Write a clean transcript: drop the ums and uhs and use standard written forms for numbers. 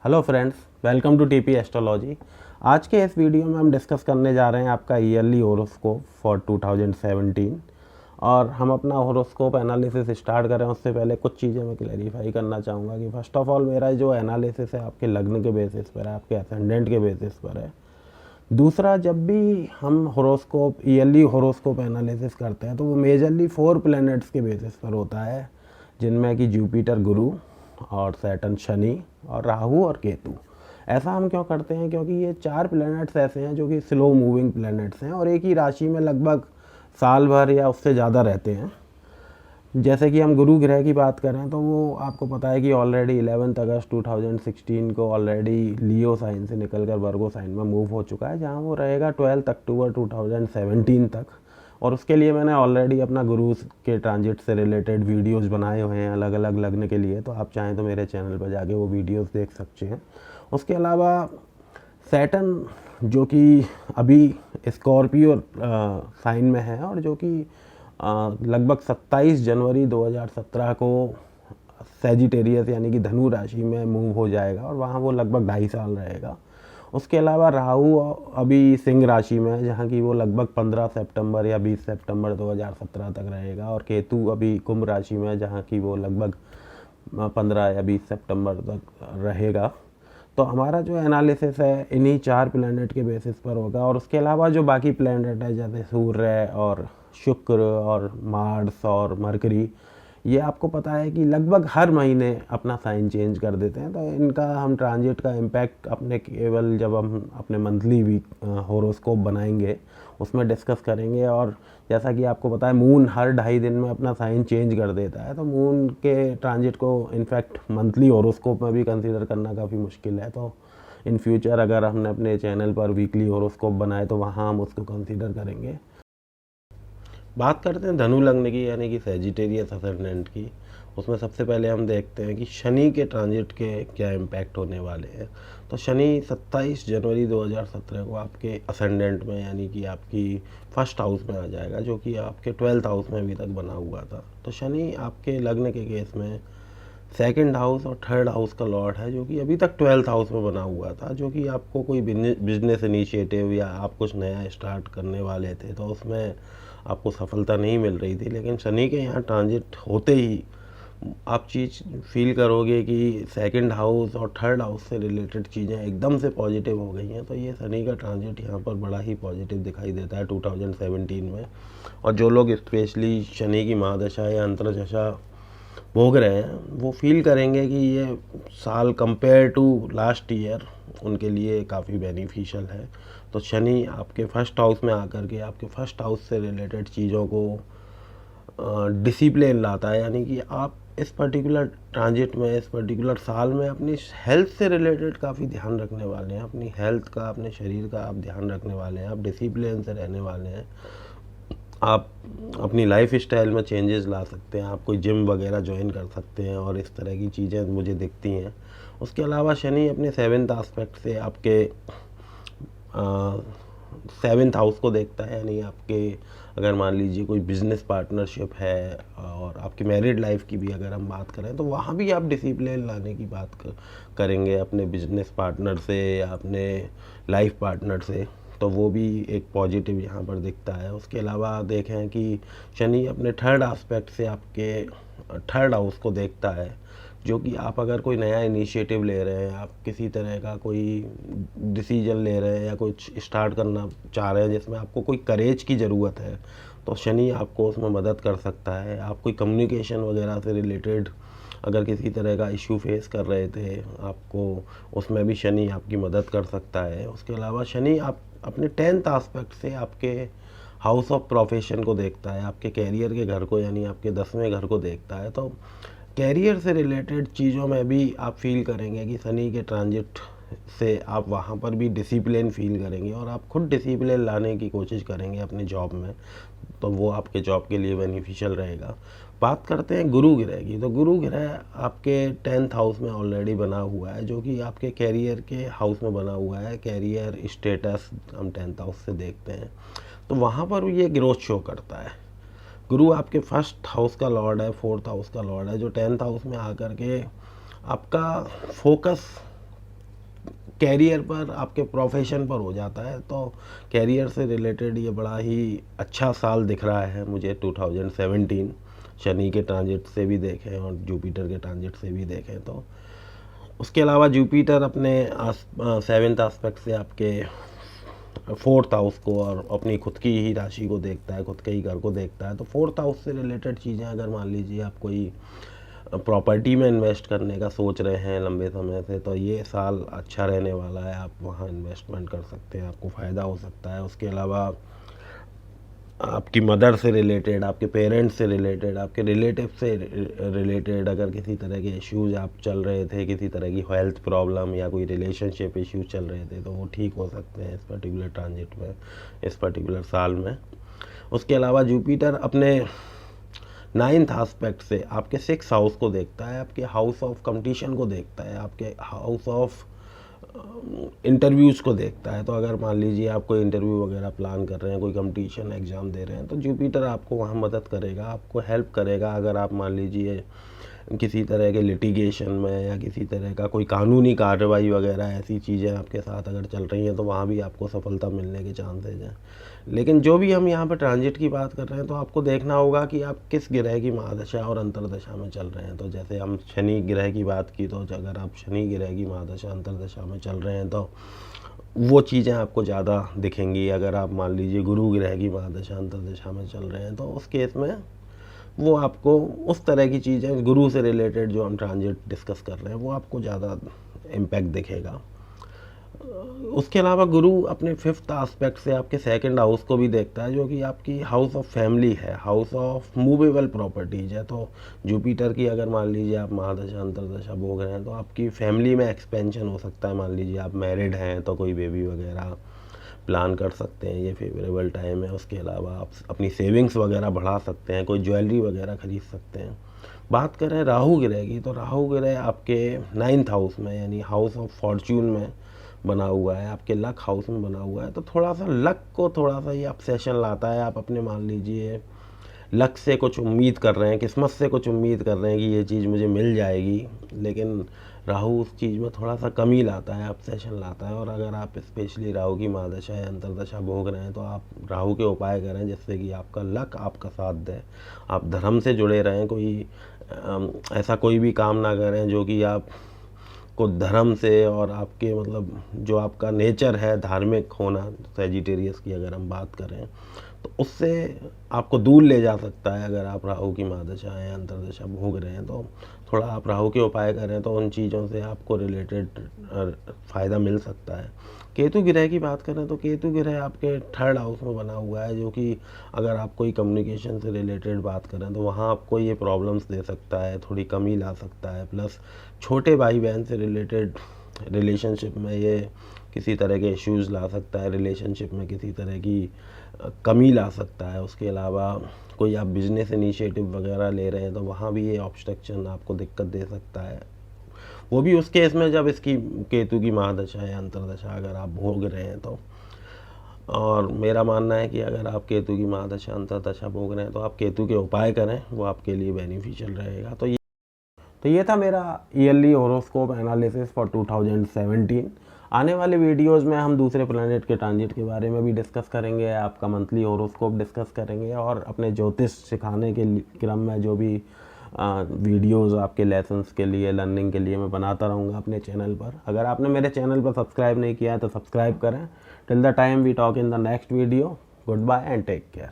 Hello friends, welcome to TP astrology. आज के इस वीडियो में हम डिस्कस करने जा रहे हैं आपका ईयरली होरोस्कोप फॉर 2017। और हम अपना होरोस्कोप एनालिसिस स्टार्ट करें उससे पहले कुछ चीज़ें मैं क्लैरिफाई करना चाहूँगा कि फर्स्ट ऑफ ऑल मेरा जो एनालिसिस है आपके लग्न के बेसिस पर है, आपके असेंडेंट के बेसिस पर है। दूसरा, जब भी हम होरोस्कोप ईयरली होरोस्कोप एनालिसिस करते हैं तो वो मेजरली 4 प्लैनेट्स के बेसिस पर होता है, जिनमें कि जुपिटर गुरु और सैटर्न शनि और राहु और केतु। ऐसा हम क्यों करते हैं? क्योंकि ये 4 प्लैनेट्स ऐसे हैं जो कि स्लो मूविंग प्लैनेट्स हैं और एक ही राशि में लगभग साल भर या उससे ज़्यादा रहते हैं। जैसे कि हम गुरु ग्रह की बात करें तो वो आपको पता है कि ऑलरेडी 11 अगस्त 2016 को ऑलरेडी लियो साइन से निकलकर वर्गो साइन में मूव हो चुका है, जहां वो रहेगा 12 अक्टूबर 2017 तक। और उसके लिए मैंने ऑलरेडी अपना गुरु के ट्रांजिट से रिलेटेड वीडियोस बनाए हुए हैं अलग अलग लग्न के लिए, तो आप चाहें तो मेरे चैनल पर जाके वो वीडियोस देख सकते हैं। उसके अलावा सैटर्न जो कि अभी स्कॉर्पियो साइन में है और जो कि लगभग 27 जनवरी 2017 को सैजिटेरियस यानी कि धनु राशि में मूव हो जाएगा और वहाँ वो लगभग 2.5 साल रहेगा। उसके अलावा राहु अभी सिंह राशि में है, जहाँ की वो लगभग 15 सितंबर या 20 सितंबर 2017 तक रहेगा। और केतु अभी कुंभ राशि में है, जहाँ की वो लगभग 15 या 20 सितंबर तक रहेगा। तो हमारा जो एनालिसिस है इन्हीं 4 प्लैनेट के बेसिस पर होगा। और उसके अलावा जो बाकी प्लैनेट है जैसे सूर्य और शुक्र और मार्स और मरकरी, ये आपको पता है कि लगभग हर महीने अपना साइन चेंज कर देते हैं। तो इनका हम ट्रांजिट का इम्पैक्ट अपने केवल जब हम अपने मंथली वीक होरोस्कोप बनाएंगे उसमें डिस्कस करेंगे। और जैसा कि आपको पता है मून हर 2.5 दिन में अपना साइन चेंज कर देता है, तो मून के ट्रांजिट को इनफैक्ट मंथली होरोस्कोप में भी कंसीडर करना काफ़ी मुश्किल है। तो इन फ्यूचर अगर हमने अपने चैनल पर वीकली होरोस्कोप बनाए तो वहाँ हम उसको कंसीडर करेंगे। बात करते हैं धनु लग्न की यानी कि सैजिटेरियस असेंडेंट की। उसमें सबसे पहले हम देखते हैं कि शनि के ट्रांजिट के क्या इम्पैक्ट होने वाले हैं। तो शनि 27 जनवरी 2017 को आपके असेंडेंट में यानी कि आपकी फर्स्ट हाउस में आ जाएगा, जो कि आपके 12th हाउस में अभी तक बना हुआ था। तो शनि आपके लग्न के केस में सेकंड हाउस और थर्ड हाउस का लॉर्ड है, जो कि अभी तक 12th हाउस में बना हुआ था। जो कि आपको कोई बिजनेस इनिशिएटिव या आप कुछ नया स्टार्ट करने वाले थे तो उसमें आपको सफलता नहीं मिल रही थी, लेकिन शनि के यहाँ ट्रांजिट होते ही आप चीज़ फील करोगे कि सेकंड हाउस और थर्ड हाउस से रिलेटेड चीज़ें एकदम से पॉजिटिव हो गई हैं। तो ये शनि का ट्रांजिट यहाँ पर बड़ा ही पॉजिटिव दिखाई देता है 2017 में। और जो लोग स्पेशली शनि की महादशा या अंतर्दशा भोग रहे हैं वो फील करेंगे कि ये साल कंपेयर टू लास्ट ईयर उनके लिए काफ़ी बेनिफिशियल है। तो शनि आपके फर्स्ट हाउस में आकर के आपके फर्स्ट हाउस से रिलेटेड चीज़ों को डिसिप्लिन लाता है, यानी कि आप इस पर्टिकुलर ट्रांजिट में इस पर्टिकुलर साल में अपनी हेल्थ से रिलेटेड काफ़ी ध्यान रखने वाले हैं। अपनी हेल्थ का, अपने शरीर का आप ध्यान रखने वाले हैं, आप डिसिप्लिन से रहने वाले हैं। आप अपनी लाइफ स्टाइल में चेंजेस ला सकते हैं, आप कोई जिम वगैरह ज्वाइन कर सकते हैं और इस तरह की चीज़ें मुझे दिखती हैं। उसके अलावा शनि अपने 7th एस्पेक्ट से आपके 7th हाउस को देखता है, यानी आपके अगर मान लीजिए कोई बिज़नेस पार्टनरशिप है और आपकी मैरिड लाइफ की भी अगर हम बात करें तो वहाँ भी आप डिसिप्लिन लाने की बात करेंगे अपने बिजनेस पार्टनर से या अपने लाइफ पार्टनर से, तो वो भी एक पॉजिटिव यहाँ पर दिखता है। उसके अलावा देखें कि शनि अपने थर्ड एस्पेक्ट से आपके थर्ड हाउस को देखता है, जो कि आप अगर कोई नया इनिशिएटिव ले रहे हैं, आप किसी तरह का कोई डिसीजन ले रहे हैं या कुछ स्टार्ट करना चाह रहे हैं जिसमें आपको कोई करेज की ज़रूरत है, तो शनि आपको उसमें मदद कर सकता है। आप कोई कम्युनिकेशन वगैरह से रिलेटेड अगर किसी तरह का इशू फेस कर रहे थे आपको, उसमें भी शनि आपकी मदद कर सकता है। उसके अलावा शनि आप अपने 10th एस्पेक्ट से आपके हाउस ऑफ प्रोफेशन को देखता है, आपके कैरियर के घर को यानी आपके 10वें घर को देखता है। तो कैरियर से रिलेटेड चीज़ों में भी आप फील करेंगे कि शनि के ट्रांजिट से आप वहाँ पर भी डिसिप्लिन फील करेंगे और आप खुद डिसिप्लिन लाने की कोशिश करेंगे अपने जॉब में, तो वो आपके जॉब के लिए बेनिफिशियल रहेगा। बात करते हैं गुरु ग्रह की। तो गुरु ग्रह आपके 10th हाउस में ऑलरेडी बना हुआ है, जो कि आपके कैरियर के हाउस में बना हुआ है। कैरियर स्टेटस हम 10th हाउस से देखते हैं, तो वहाँ पर ये ग्रोथ शो करता है। गुरु आपके फर्स्ट हाउस का लॉर्ड है, 4th हाउस का लॉर्ड है, जो 10th हाउस में आकर के आपका फोकस कैरियर पर, आपके प्रोफेशन पर हो जाता है। तो कैरियर से रिलेटेड ये बड़ा ही अच्छा साल दिख रहा है मुझे 2017। शनि के ट्रांजिट से भी देखें और जुपिटर के ट्रांजिट से भी देखें तो उसके अलावा जुपिटर अपने 7th एस्पेक्ट से आपके 4th हाउस को और अपनी खुद की ही राशि को देखता है, खुद के ही घर को देखता है। तो 4th हाउस से रिलेटेड चीज़ें, अगर मान लीजिए आप कोई प्रॉपर्टी में इन्वेस्ट करने का सोच रहे हैं लंबे समय से, तो ये साल अच्छा रहने वाला है, आप वहाँ इन्वेस्टमेंट कर सकते हैं, आपको फ़ायदा हो सकता है। उसके अलावा आपकी मदर से रिलेटेड, आपके पेरेंट्स से रिलेटेड, आपके रिलेटिव से रिलेटेड अगर किसी तरह के इश्यूज आप चल रहे थे, किसी तरह की हेल्थ प्रॉब्लम या कोई रिलेशनशिप इश्यूज चल रहे थे, तो वो ठीक हो सकते हैं इस पर्टिकुलर ट्रांजिट में, इस पर्टिकुलर साल में। उसके अलावा जुपिटर अपने 9th एस्पेक्ट से आपके 6th हाउस को देखता है, आपके हाउस ऑफ कंपटीशन को देखता है, आपके हाउस ऑफ इंटरव्यूज़ को देखता है। तो अगर मान लीजिए आप कोई इंटरव्यू वगैरह प्लान कर रहे हैं, कोई कंपटीशन एग्ज़ाम दे रहे हैं, तो जुपिटर आपको वहाँ मदद करेगा, आपको हेल्प करेगा। अगर आप मान लीजिए किसी तरह के लिटिगेशन में या किसी तरह का कोई कानूनी कार्रवाई वगैरह ऐसी चीज़ें आपके साथ अगर चल रही हैं, तो वहाँ भी आपको सफलता मिलने के चांसेज हैं। लेकिन जो भी हम यहाँ पर ट्रांजिट की बात कर रहे हैं, तो आपको देखना होगा कि आप किस ग्रह की महादशा और अंतर्दशा में चल रहे हैं। तो जैसे हम शनि ग्रह की बात की, तो अगर आप शनि ग्रह की महादशा अंतर्दशा में चल रहे हैं तो वो चीज़ें आपको ज़्यादा दिखेंगी। अगर आप मान लीजिए गुरु ग्रह की महादशा अंतर्दशा में चल रहे हैं, तो उस केस में वो आपको उस तरह की चीज़ें, गुरु से रिलेटेड जो हम ट्रांजिट डिस्कस कर रहे हैं, वो आपको ज़्यादा इम्पैक्ट दिखेगा। उसके अलावा गुरु अपने 5th एस्पेक्ट से आपके 2nd हाउस को भी देखता है, जो कि आपकी हाउस ऑफ फैमिली है, हाउस ऑफ मूवेबल प्रॉपर्टीज है। तो जुपिटर की अगर मान लीजिए आप महादशा अंतर्दशा भोग रहे हैं, तो आपकी फैमिली में एक्सपेंशन हो सकता है। मान लीजिए आप मैरिड हैं तो कोई बेबी वगैरह प्लान कर सकते हैं, ये फेवरेबल टाइम है। उसके अलावा आप अपनी सेविंग्स वगैरह बढ़ा सकते हैं, कोई ज्वेलरी वगैरह खरीद सकते हैं। बात करें राहु ग्रह की, तो राहु ग्रह आपके 9th हाउस में, यानी हाउस ऑफ फॉर्च्यून में बना हुआ है, आपके लक हाउस में बना हुआ है। तो थोड़ा सा लक को थोड़ा सा ये ऑब्सेशन लाता है। आप अपने मान लीजिए लक से कुछ उम्मीद कर रहे हैं, किस्मत से कुछ उम्मीद कर रहे हैं कि ये चीज़ मुझे मिल जाएगी, लेकिन राहु उस चीज़ में थोड़ा सा कमी लाता है, ऑब्सेशन लाता है। और अगर आप स्पेशली राहु की महादशा या अंतर्दशा भोग रहे हैं, तो आप राहु के उपाय करें जिससे कि आपका लक आपका साथ दे। आप धर्म से जुड़े रहें, कोई ऐसा कोई भी काम ना करें जो कि आप को धर्म से और आपके मतलब जो आपका नेचर है धार्मिक होना, सेजिटेरियस की अगर हम बात करें, तो उससे आपको दूर ले जा सकता है। अगर आप राहु की महादशा या अंतर्दशा भोग रहे हैं, तो थोड़ा आप राहु के उपाय करें तो उन चीज़ों से आपको रिलेटेड फ़ायदा मिल सकता है। केतु ग्रह की बात करें, तो केतु ग्रह आपके 3rd हाउस में बना हुआ है, जो कि अगर आप कोई कम्युनिकेशन से रिलेटेड बात करें, तो वहाँ आपको ये प्रॉब्लम्स दे सकता है, थोड़ी कमी ला सकता है। प्लस छोटे भाई बहन से रिलेटेड रिलेशनशिप में ये किसी तरह के इश्यूज़ ला सकता है, रिलेशनशिप में किसी तरह की कमी ला सकता है। उसके अलावा कोई आप बिजनेस इनिशिएटिव वगैरह ले रहे हैं, तो वहाँ भी ये ऑब्स्ट्रक्शन आपको दिक्कत दे सकता है। वो भी उस केस में जब इसकी केतु की महादशा या अंतर्दशा अगर आप भोग रहे हैं तो। और मेरा मानना है कि अगर आप केतु की महादशा अंतर्दशा भोग रहे हैं, तो आप केतु के उपाय करें, वो आपके लिए बेनिफिशियल रहेगा। तो ये था मेरा ईयरली होरोस्कोप एनालिसिस फॉर 2017। आने वाले वीडियोस में हम दूसरे प्लैनेट के ट्रांजिट के बारे में भी डिस्कस करेंगे, आपका मंथली होरोस्कोप डिस्कस करेंगे, और अपने ज्योतिष सिखाने के क्रम में जो भी वीडियोस आपके लेसन्स के लिए, लर्निंग के लिए मैं बनाता रहूँगा अपने चैनल पर। अगर आपने मेरे चैनल पर सब्सक्राइब नहीं किया है तो सब्सक्राइब करें। Till the time we talk in the next video, goodbye and take care.